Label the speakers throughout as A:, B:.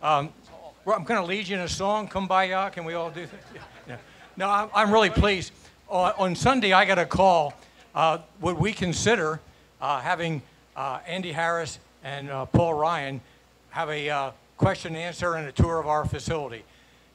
A: Well, I'm going to lead you in a song, Kumbaya. Can we all do that? Yeah. No, I'm really pleased. On Sunday, I got a call. Would we consider having Andy Harris and Paul Ryan have a question and answer and a tour of our facility?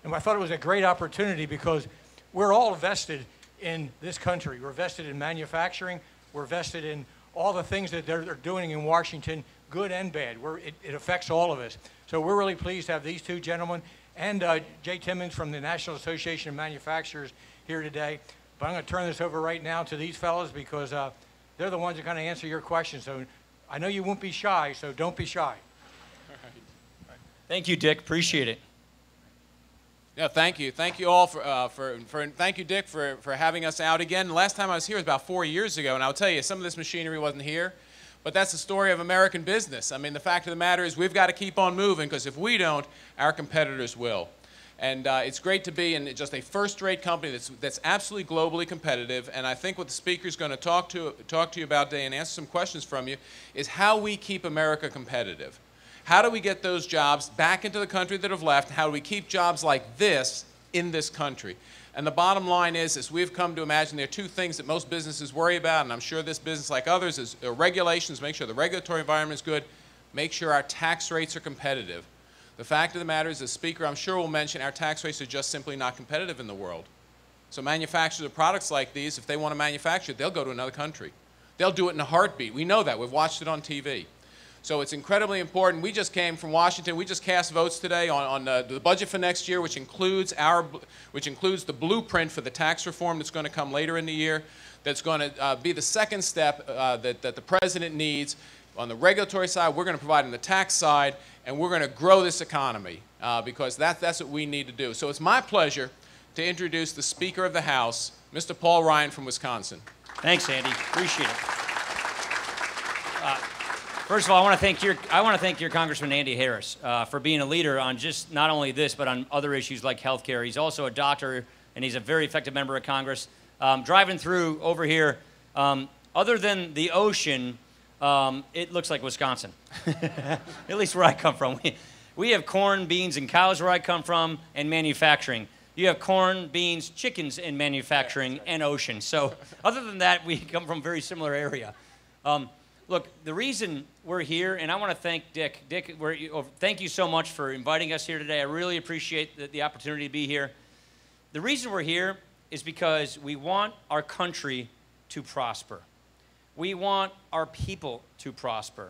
A: And I thought it was a great opportunity because we're all vested in this country. We're vested in manufacturing. We're vested in all the things that they're doing in Washington, good and bad. It affects all of us. So we're really pleased to have these two gentlemen and Jay Timmons from the National Association of Manufacturers here today. But I'm going to turn this over right now to these fellows because they're the ones that are going to answer your questions. So I know you won't be shy, so don't be shy.
B: Thank you, Dick. Appreciate it.
C: Yeah, thank you. Thank you all thank you, Dick, for having us out again. Last time I was here was about 4 years ago, and I'll tell you, some of this machinery wasn't here, but that's the story of American business. I mean, the fact of the matter is we've got to keep on moving because if we don't, our competitors will. And it's great to be in just a first-rate company that's absolutely globally competitive. And I think what the speaker's going to talk to you about today and answer some questions from you is how we keep America competitive. How do we get those jobs back into the country that have left? How do we keep jobs like this in this country? And the bottom line is we've come to imagine there are two things that most businesses worry about, and I'm sure this business, like others, is regulations, make sure the regulatory environment is good, make sure our tax rates are competitive. The fact of the matter is, the speaker, I'm sure, will mention our tax rates are just simply not competitive in the world. So manufacturers of products like these, if they want to manufacture it, they'll go to another country. They'll do it in a heartbeat. We know that. We've watched it on TV. So it's incredibly important. We just came from Washington. We just cast votes today on the budget for next year, which includes the blueprint for the tax reform that's going to come later in the year. That's going to be the second step that the president needs. On the regulatory side, we're going to provide on the tax side, and we're going to grow this economy because that's what we need to do. So it's my pleasure to introduce the Speaker of the House, Mr. Paul Ryan from Wisconsin.
B: Thanks, Andy. Appreciate it. First of all, I want to thank your Congressman Andy Harris for being a leader on just not only this, but on other issues like health care. He's also a doctor, and he's a very effective member of Congress. Driving through over here, other than the ocean, it looks like Wisconsin, at least where I come from. We have corn, beans, and cows where I come from, and manufacturing. You have corn, beans, chickens, and manufacturing, and ocean. So other than that, we come from a very similar area. Look, the reason we're here, and I want to thank Dick. Dick, thank you so much for inviting us here today. I really appreciate the opportunity to be here. The reason we're here is because we want our country to prosper. We want our people to prosper.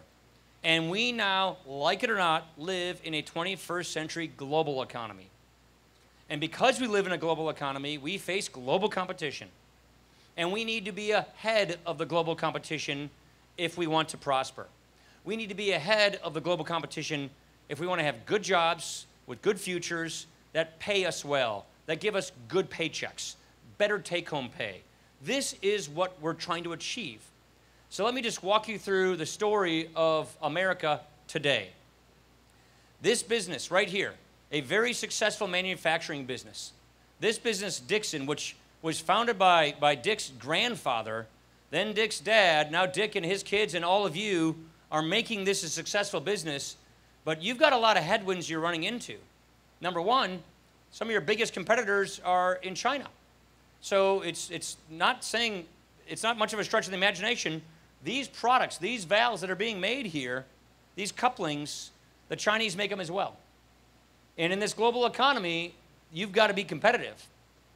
B: And we now, like it or not, live in a 21st century global economy. And because we live in a global economy, we face global competition. And we need to be ahead of the global competition if we want to prosper. We need to be ahead of the global competition if we want to have good jobs with good futures that pay us well, that give us good paychecks, better take-home pay. This is what we're trying to achieve. So let me just walk you through the story of America today. This business right here, a very successful manufacturing business. This business, Dixon, which was founded by Dick's grandfather, then Dick's dad, now Dick and his kids and all of you are making this a successful business, but you've got a lot of headwinds you're running into. Number one, some of your biggest competitors are in China. So it's not much of a stretch of the imagination. These products, these valves that are being made here, these couplings, the Chinese make them as well. And in this global economy, you've got to be competitive.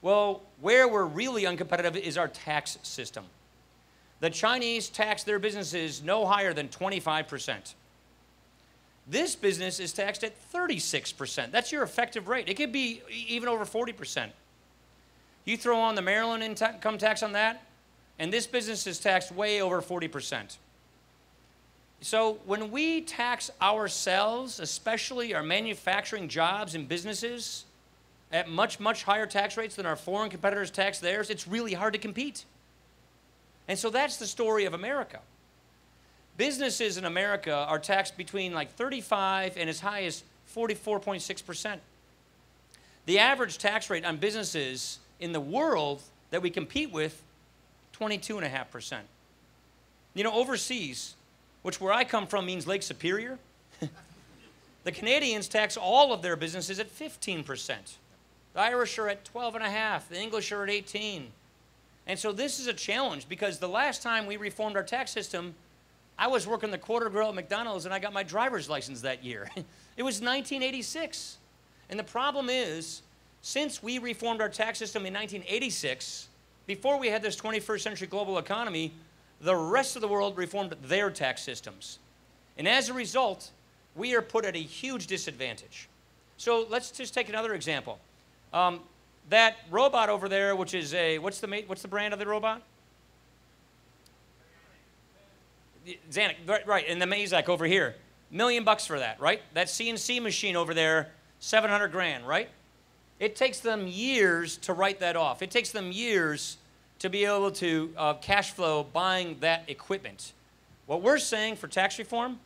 B: Well, where we're really uncompetitive is our tax system. The Chinese tax their businesses no higher than 25%. This business is taxed at 36%. That's your effective rate. It could be even over 40%. You throw on the Maryland income tax on that, and this business is taxed way over 40%. So when we tax ourselves, especially our manufacturing jobs and businesses, at much, much higher tax rates than our foreign competitors tax theirs, it's really hard to compete. And so that's the story of America. Businesses in America are taxed between like 35 and as high as 44.6%. The average tax rate on businesses in the world that we compete with, 22.5%. You know, overseas, which where I come from means Lake Superior, The Canadians tax all of their businesses at 15%. The Irish are at 12.5%. The English are at 18%. And so this is a challenge because the last time we reformed our tax system, I was working the quarter grill at McDonald's and I got my driver's license that year. It was 1986. And the problem is, since we reformed our tax system in 1986, before we had this 21st century global economy, the rest of the world reformed their tax systems. And as a result, we are put at a huge disadvantage. So let's just take another example. That robot over there, which is a, what's the brand of the robot? Xanax, right, and the Mazak over here. $1 million for that, right? That CNC machine over there, 700 grand, right? It takes them years to write that off. It takes them years to be able to cash flow buying that equipment. What we're saying for tax reform,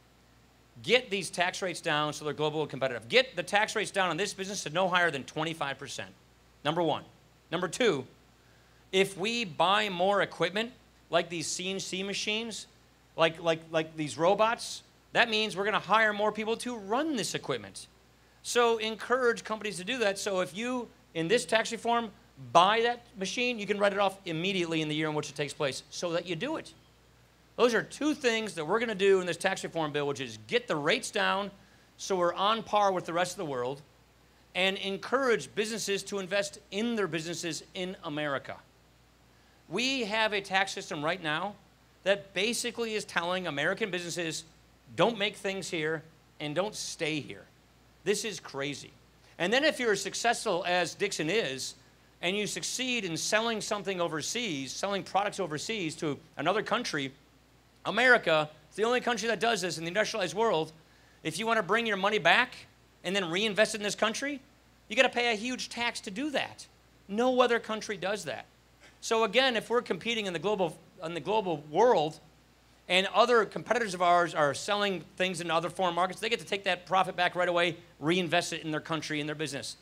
B: get these tax rates down so they're globally competitive. Get the tax rates down on this business to no higher than 25%. Number one. Number two, if we buy more equipment, like these CNC machines, like these robots, that means we're going to hire more people to run this equipment. So encourage companies to do that. So if you, in this tax reform, buy that machine, you can write it off immediately in the year in which it takes place so that you do it. Those are two things that we're going to do in this tax reform bill, which is get the rates down so we're on par with the rest of the world and encourage businesses to invest in their businesses in America. We have a tax system right now that basically is telling American businesses, don't make things here and don't stay here. This is crazy. And then if you're as successful as Dixon is, and you succeed in selling something overseas, selling products overseas to another country, America is the only country that does this in the industrialized world. If you want to bring your money back and then reinvest it in this country, you got to pay a huge tax to do that. No other country does that. So again, if we're competing in the global world and other competitors of ours are selling things in other foreign markets, they get to take that profit back right away, reinvest it in their country, in their business.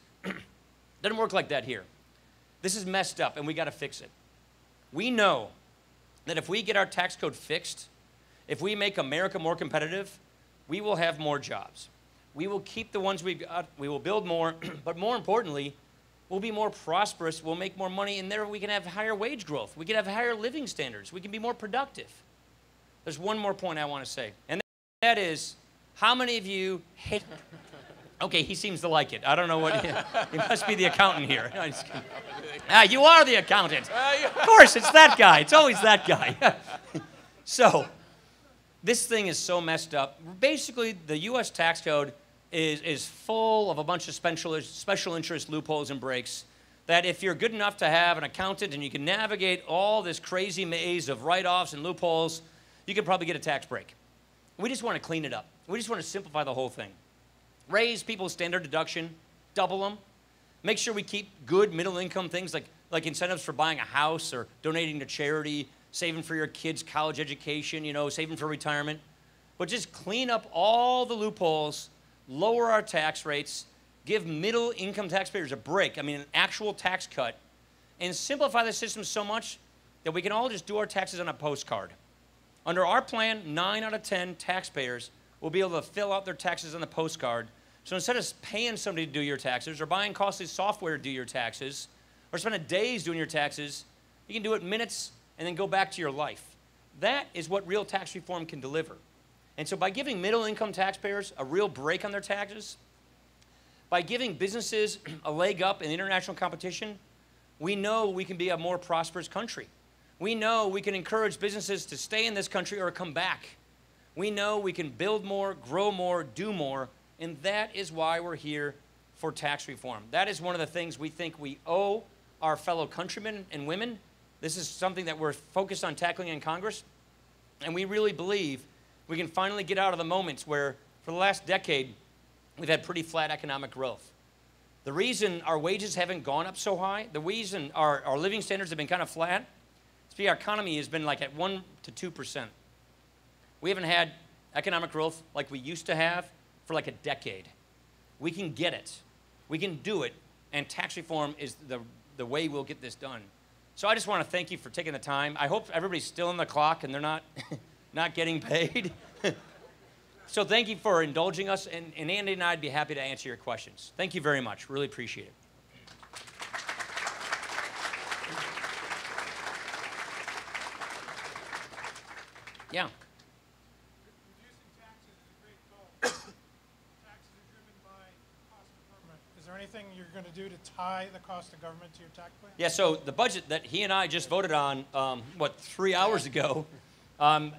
B: Doesn't work like that here. This is messed up, and we got to fix it. We know that if we get our tax code fixed, if we make America more competitive, we will have more jobs. We will keep the ones we've got, we will build more, but more importantly, we'll be more prosperous, we'll make more money, and there we can have higher wage growth. We can have higher living standards. We can be more productive. There's one more point I want to say, and that is, how many of you hate... Okay, he seems to like it. I don't know what... He must be the accountant here. No, just kidding. You are the accountant. Of course, it's that guy. It's always that guy. So, this thing is so messed up. Basically, the U.S. tax code is full of a bunch of special interest loopholes and breaks that if you're good enough to have an accountant and you can navigate all this crazy maze of write-offs and loopholes, you could probably get a tax break. We just want to clean it up. We just want to simplify the whole thing. Raise people's standard deduction, double them. Make sure we keep good middle income things like incentives for buying a house or donating to charity, saving for your kids' college education, saving for retirement. But just clean up all the loopholes, lower our tax rates, give middle income taxpayers a break, an actual tax cut, and simplify the system so much that we can all just do our taxes on a postcard. Under our plan, 9 out of 10 taxpayers will be able to fill out their taxes on the postcard. So instead of paying somebody to do your taxes or buying costly software to do your taxes or spending days doing your taxes, you can do it in minutes and then go back to your life. That is what real tax reform can deliver. And so by giving middle-income taxpayers a real break on their taxes, by giving businesses a leg up in international competition, we know we can be a more prosperous country. We know we can encourage businesses to stay in this country or come back. We know we can build more, grow more, do more, and that is why we're here for tax reform. That is one of the things we think we owe our fellow countrymen and women. This is something that we're focused on tackling in Congress, and we really believe we can finally get out of the moments where, for the last decade, we've had pretty flat economic growth. The reason our wages haven't gone up so high, the reason our living standards have been kind of flat, is because our economy has been like at 1 to 2%. We haven't had economic growth like we used to have for like a decade. We can get it. We can do it. And tax reform is the way we'll get this done. So I just want to thank you for taking the time. I hope everybody's still on the clock and they're not, not getting paid. So thank you for indulging us, and Andy and I'd be happy to answer your questions. Thank you very much. Really appreciate it. Yeah.
D: Reducing taxes is a great goal. Taxes are driven by cost of government. Is there anything you're going to do to tie the cost of government to your tax plan?
B: Yeah, so the budget that he and I just voted on, 3 hours ago,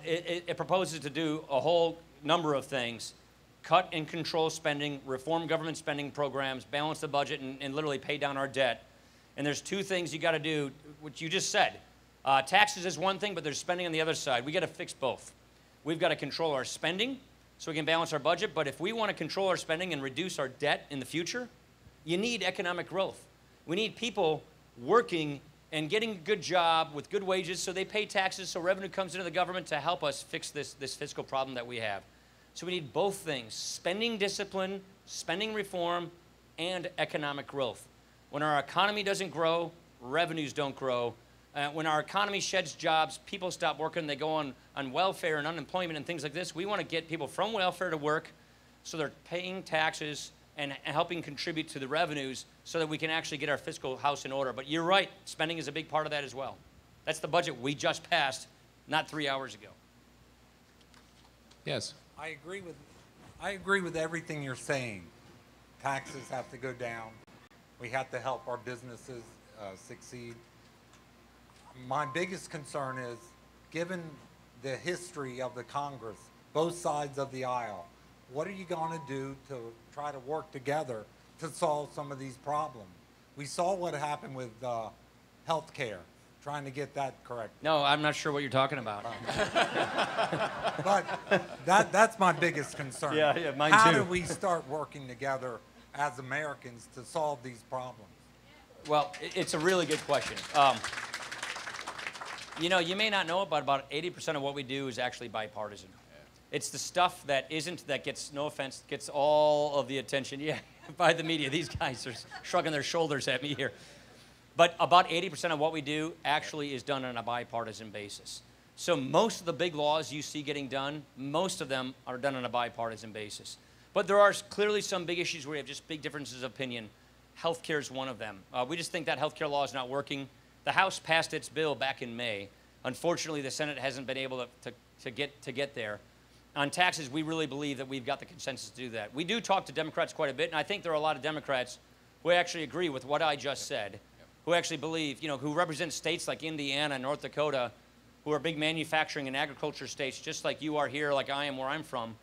B: it proposes to do a whole number of things. Cut and control spending, reform government spending programs, balance the budget, and literally pay down our debt. And there's two things you got to do, which you just said. Taxes is one thing, but there's spending on the other side. We got to fix both. We've got to control our spending so we can balance our budget, but if we want to control our spending and reduce our debt in the future, you need economic growth. We need people working and getting a good job with good wages so they pay taxes so revenue comes into the government to help us fix this fiscal problem that we have. So we need both things, spending discipline, spending reform, and economic growth. When our economy doesn't grow, revenues don't grow. When our economy sheds jobs, people stop working, they go on welfare and unemployment and things like this. We want to get people from welfare to work so they're paying taxes and helping contribute to the revenues so that we can actually get our fiscal house in order. But you're right, spending is a big part of that as well. That's the budget we just passed not 3 hours ago.
C: Yes.
E: I agree with everything you're saying. Taxes have to go down. We have to help our businesses succeed. My biggest concern is, given the history of the Congress, both sides of the aisle, what are you going to do to try to work together to solve some of these problems? We saw what happened with health care, trying to get that correct.
B: No, I'm not sure what you're talking about.
E: But that's my biggest concern.
B: Yeah, mine
E: How
B: too.
E: do we start working together as Americans to solve these problems?
B: Well, it's a really good question. You know, you may not know it, but about 80% of what we do is actually bipartisan. It's the stuff that isn't, that gets, no offense, gets all of the attention, yeah, by the media. These guys are shrugging their shoulders at me here. But about 80% of what we do actually is done on a bipartisan basis. So most of the big laws you see getting done, most of them are done on a bipartisan basis. But there are clearly some big issues where we have just big differences of opinion. Healthcare is one of them. We just think that healthcare law is not working. The House passed its bill back in May. Unfortunately, the Senate hasn't been able to get there. On taxes, we really believe that we've got the consensus to do that. We do talk to Democrats quite a bit, and I think there are a lot of Democrats who actually agree with what I just said, who actually believe, you know, who represent states like Indiana and North Dakota, who are big manufacturing and agriculture states, just like you are here, like I am where I'm from,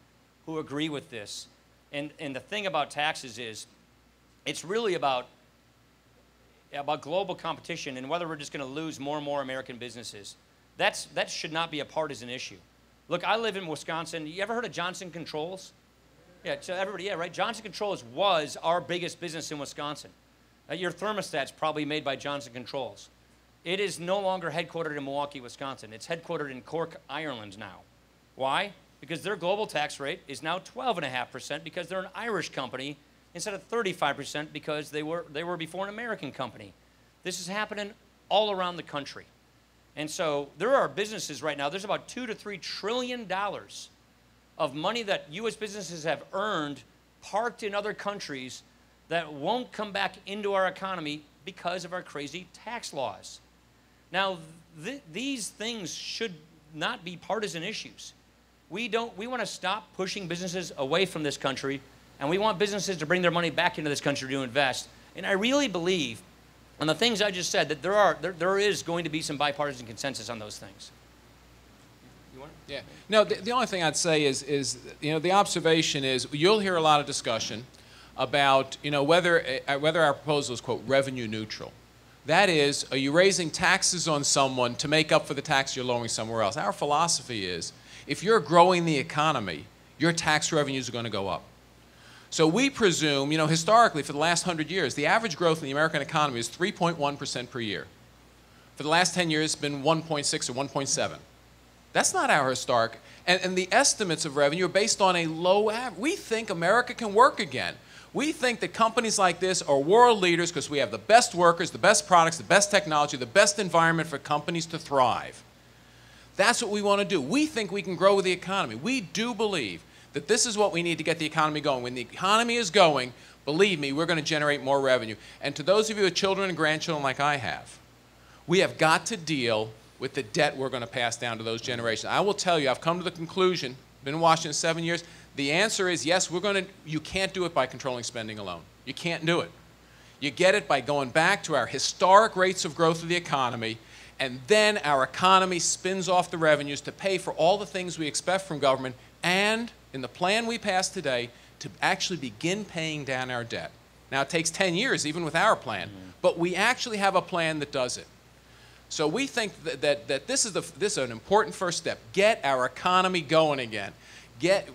B: who agree with this. And the thing about taxes is, it's really about global competition and whether we're just going to lose more and more American businesses. That should not be a partisan issue. Look, I live in Wisconsin. You ever heard of Johnson Controls? Yeah, so everybody, yeah, right? Johnson Controls was our biggest business in Wisconsin. Your thermostat's probably made by Johnson Controls. It is no longer headquartered in Milwaukee, Wisconsin. It's headquartered in Cork, Ireland now. Why? Because their global tax rate is now 12.5% because they're an Irish company instead of 35% because they were before an American company. This is happening all around the country. And so there are businesses right now, there's about $2 to $3 trillion of money that U.S. businesses have earned, parked in other countries, that won't come back into our economy because of our crazy tax laws. Now, these things should not be partisan issues. We want to stop pushing businesses away from this country, and we want businesses to bring their money back into this country to invest. And I really believe, on the things I just said, that there is going to be some bipartisan consensus on those things. You want to?
C: Yeah. No, the only thing I'd say is, you know, the observation is you'll hear a lot of discussion about, you know, whether our proposal is, quote, revenue neutral. That is, are you raising taxes on someone to make up for the tax you're lowering somewhere else? Our philosophy is, if you're growing the economy, your tax revenues are going to go up. So we presume, you know, historically for the last 100 years, the average growth in the American economy is 3.1% per year. For the last 10 years, it's been 1.6 or 1.7. That's not our historic. And the estimates of revenue are based on a low average. We think America can work again. We think that companies like this are world leaders because we have the best workers, the best products, the best technology, the best environment for companies to thrive. That's what we want to do. We think we can grow with the economy. We do believe that this is what we need to get the economy going. When the economy is going, believe me, we're going to generate more revenue. And to those of you with children and grandchildren like I have, we have got to deal with the debt we're going to pass down to those generations. I will tell you, I've come to the conclusion, been in Washington 7 years, the answer is yes, you can't do it by controlling spending alone. You can't do it. You get it by going back to our historic rates of growth of the economy, and then our economy spins off the revenues to pay for all the things we expect from government, and in the plan we passed today, to actually begin paying down our debt. Now, it takes 10 years, even with our plan, but we actually have a plan that does it. So we think that this is an important first step. Get our economy going again.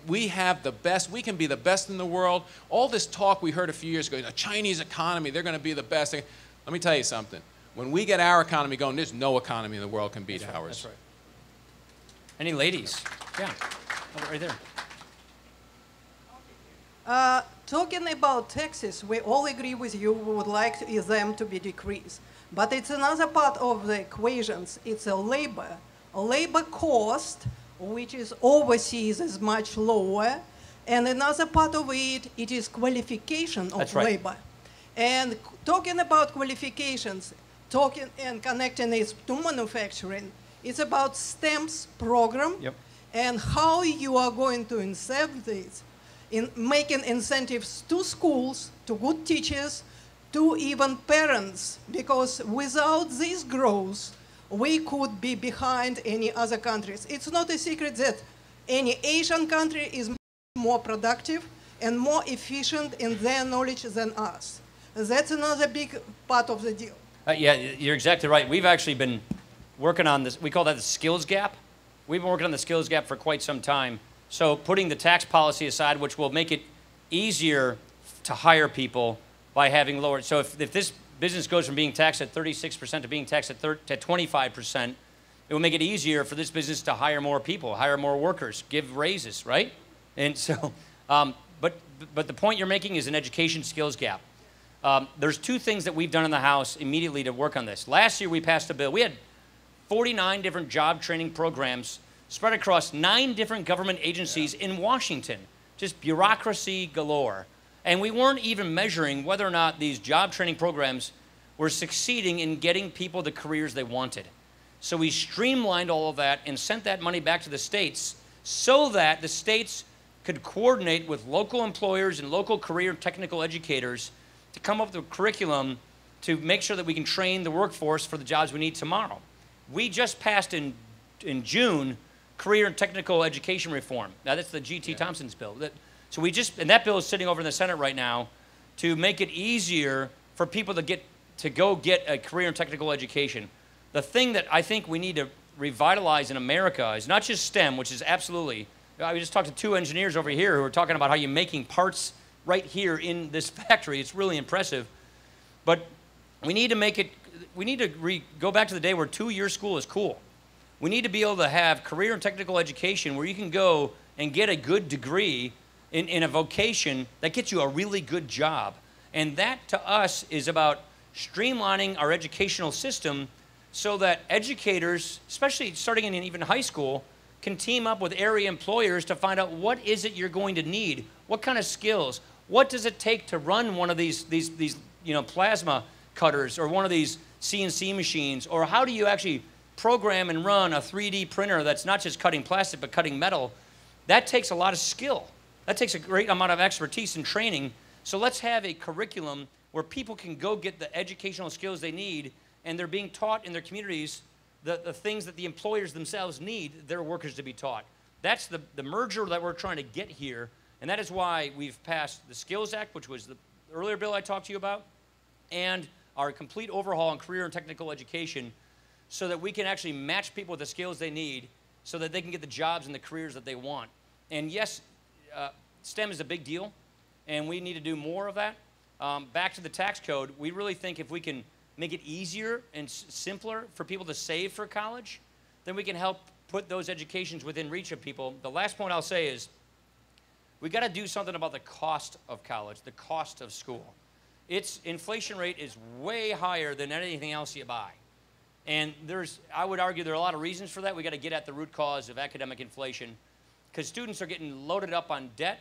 C: We have the best, we can be the best in the world. All this talk we heard a few years ago, the Chinese economy, they're going to be the best. Let me tell you something. When we get our economy going, there's no economy in the world can beat ours.
B: That's right. Any ladies? Yeah, right there.
F: Talking about taxes, we all agree with you. We would like them to be decreased. But it's another part of the equations. It's a labor cost, which is overseas is much lower. And another part of it is qualification of labor. And talking about qualifications, talking and connecting it to manufacturing, it's about STEM's program and how you are going to incent this in making incentives to schools, to good teachers, to even parents, because without this growth, we could be behind any other countries. It's not a secret that any Asian country is more productive and more efficient in their knowledge than us. That's another big part of the deal.
B: Yeah, you're exactly right. We've actually been working on this. We call that the skills gap. We've been working on the skills gap for quite some time. So putting the tax policy aside, which will make it easier to hire people by having lower. So if this business goes from being taxed at 36% to being taxed at 25%, it will make it easier for this business to hire more people, hire more workers, give raises, right? And so, but the point you're making is an education skills gap. There's two things that we've done in the House immediately to work on this. Last year we passed a bill. We had 49 different job training programs spread across 9 different government agencies in Washington, just bureaucracy galore. And we weren't even measuring whether or not these job training programs were succeeding in getting people the careers they wanted. So we streamlined all of that and sent that money back to the states so that the states could coordinate with local employers and local career technical educators to come up with a curriculum to make sure that we can train the workforce for the jobs we need tomorrow. We just passed in June career and technical education reform. Now that's the G.T. Thompson's bill. So and that bill is sitting over in the Senate right now to make it easier for people to go get a career and technical education. The thing that I think we need to revitalize in America is not just STEM, which is absolutely, I just talked to 2 engineers over here who are talking about how you're making parts right here in this factory. It's really impressive. But we need to go back to the day where 2-year school is cool. We need to be able to have career and technical education where you can go and get a good degree in a vocation that gets you a really good job. And that, to us, is about streamlining our educational system so that educators, especially starting in even high school, can team up with area employers to find out what is it you're going to need, what kind of skills, what does it take to run one of these plasma cutters or one of these CNC machines, or how do you actually program and run a 3D printer that's not just cutting plastic but cutting metal. That takes a lot of skill. That takes a great amount of expertise and training. So let's have a curriculum where people can go get the educational skills they need, and they're being taught in their communities the things that the employers themselves need their workers to be taught. That's the merger that we're trying to get here, and that is why we've passed the Skills Act, which was the earlier bill I talked to you about, and our complete overhaul on career and technical education so that we can actually match people with the skills they need so that they can get the jobs and the careers that they want. And yes, STEM is a big deal, and we need to do more of that. Back to the tax code, we really think if we can make it easier and simpler for people to save for college, then we can help put those educations within reach of people. The last point I'll say is we got to do something about the cost of college, the cost of school. Its inflation rate is way higher than anything else you buy. And I would argue there are a lot of reasons for that. We got to get at the root cause of academic inflation. because students are getting loaded up on debt.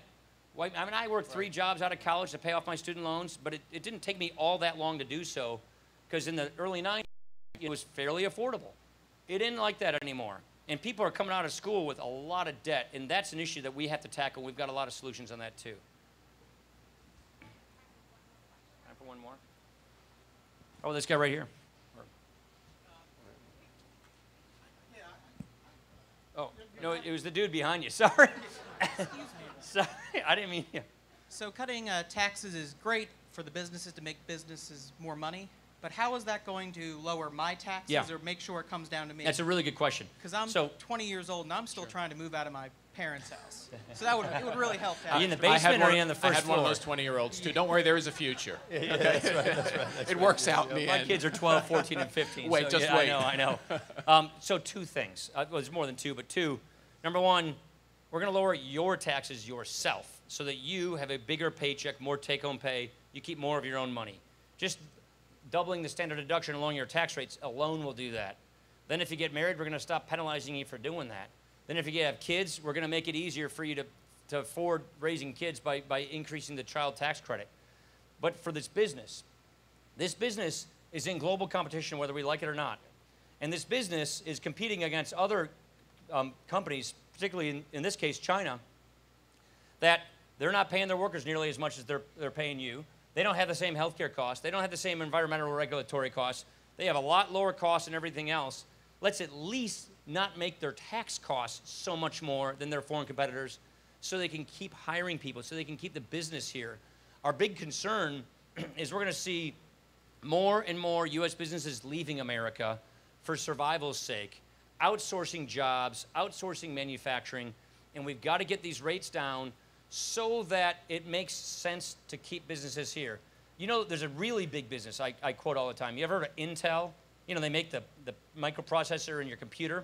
B: Well, I mean, I worked 3 jobs out of college to pay off my student loans, but it didn't take me all that long to do so, because in the early 90s, it was fairly affordable. It isn't like that anymore. And people are coming out of school with a lot of debt, and that's an issue that we have to tackle. We've got a lot of solutions on that, too. Time for one more? Oh, this guy right here. Oh, no, it was the dude behind you. Sorry. Sorry, I didn't mean you.
G: So cutting taxes is great for the businesses to make businesses more money, but how is that going to lower my taxes or make sure it comes down to me?
B: That's a really good question.
G: Because I'm 20 years old and I'm still trying to move out of my parents' house. So that it would really help.
B: Are you in the basement or are you on the first floor?
C: I had one of those 20-year-olds too. Don't worry, there is a future. Okay? That's right, that's right. It works out in the end.
B: My kids are 12, 14, and 15.
C: Wait,
B: so,
C: just
B: yeah,
C: wait.
B: I know. So 2 things. Well, there's more than 2, but 2. Number 1, we're going to lower your taxes yourself so that you have a bigger paycheck, more take-home pay. You keep more of your own money. Just doubling the standard deduction along your tax rates alone will do that. Then if you get married, we're going to stop penalizing you for doing that. Then if you have kids, we're going to make it easier for you to afford raising kids by increasing the child tax credit. But for this business is in global competition whether we like it or not. And this business is competing against other companies, particularly in this case China, that they're not paying their workers nearly as much as they're paying you. They don't have the same healthcare costs. They don't have the same environmental regulatory costs. They have a lot lower costs and everything else. Let's at least not make their tax costs so much more than their foreign competitors so they can keep hiring people, so they can keep the business here. Our big concern is we're going to see more and more U.S. businesses leaving America for survival's sake, outsourcing jobs, outsourcing manufacturing, and we've got to get these rates down so that it makes sense to keep businesses here. You know, there's a really big business I quote all the time. You ever heard of Intel? You know, they make the microprocessor in your computer.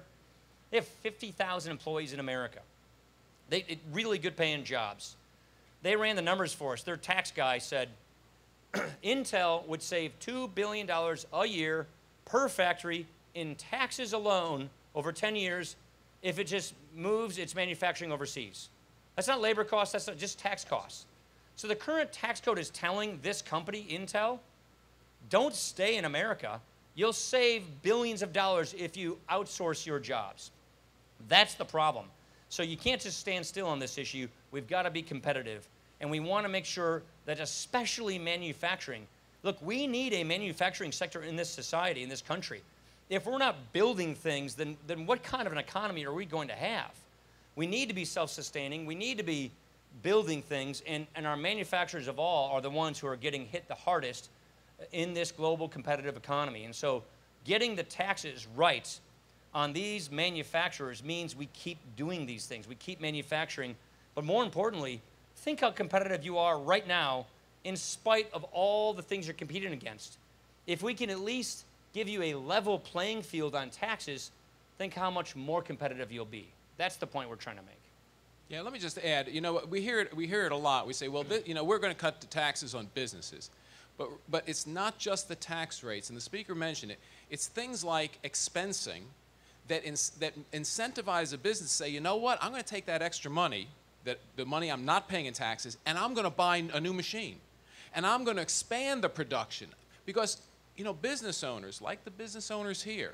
B: They have 50,000 employees in America. Really good paying jobs. They ran the numbers for us. Their tax guy said Intel would save $2 billion a year per factory in taxes alone over 10 years if it just moves its manufacturing overseas. That's not labor costs, that's not just tax costs. So the current tax code is telling this company, Intel, don't stay in America. You'll save billions of dollars if you outsource your jobs. That's the problem. So you can't just stand still on this issue. We've got to be competitive. And we want to make sure that especially manufacturing, look, we need a manufacturing sector in this society, in this country. If we're not building things, then what kind of an economy are we going to have? We need to be self-sustaining. We need to be building things, and our manufacturers of all are the ones who are getting hit the hardest in this global competitive economy. And so getting the taxes right on these manufacturers means we keep doing these things. We keep manufacturing. But more importantly, think how competitive you are right now in spite of all the things you're competing against. If we can at least give you a level playing field on taxes, think how much more competitive you'll be. That's the point we're trying to make.
C: Yeah, let me just add, you know, we hear it a lot. We say, well, you know, we're going to cut the taxes on businesses. But it's not just the tax rates, and the speaker mentioned it. It's things like expensing that incentivize a business to say, you know what, I'm going to take that extra money, the money I'm not paying in taxes, and I'm going to buy a new machine. And I'm going to expand the production. Because, you know, business owners, like the business owners here,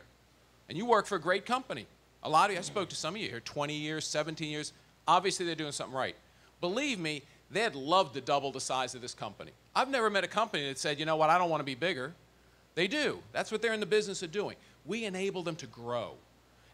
C: and you work for a great company. A lot of you, I spoke to some of you here, 20 years, 17 years. Obviously, they're doing something right. Believe me, they'd love to double the size of this company. I've never met a company that said, you know what, I don't want to be bigger. They do. That's what they're in the business of doing. We enable them to grow.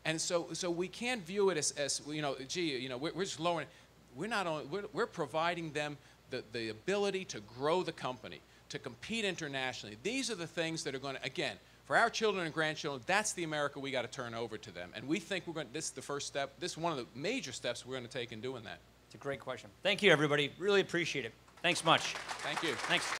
C: And so we can't view it as you know, gee, you know, we're just lowering. We're providing them the ability to grow the company, to compete internationally. These are the things that are going to, again, for our children and grandchildren, that's the America we got to turn over to them. And we think this is the first step. This is one of the major steps we're going to take in doing that.
B: It's a great question. Thank you, everybody. Really appreciate it. Thanks much.
C: Thank you.
B: Thanks.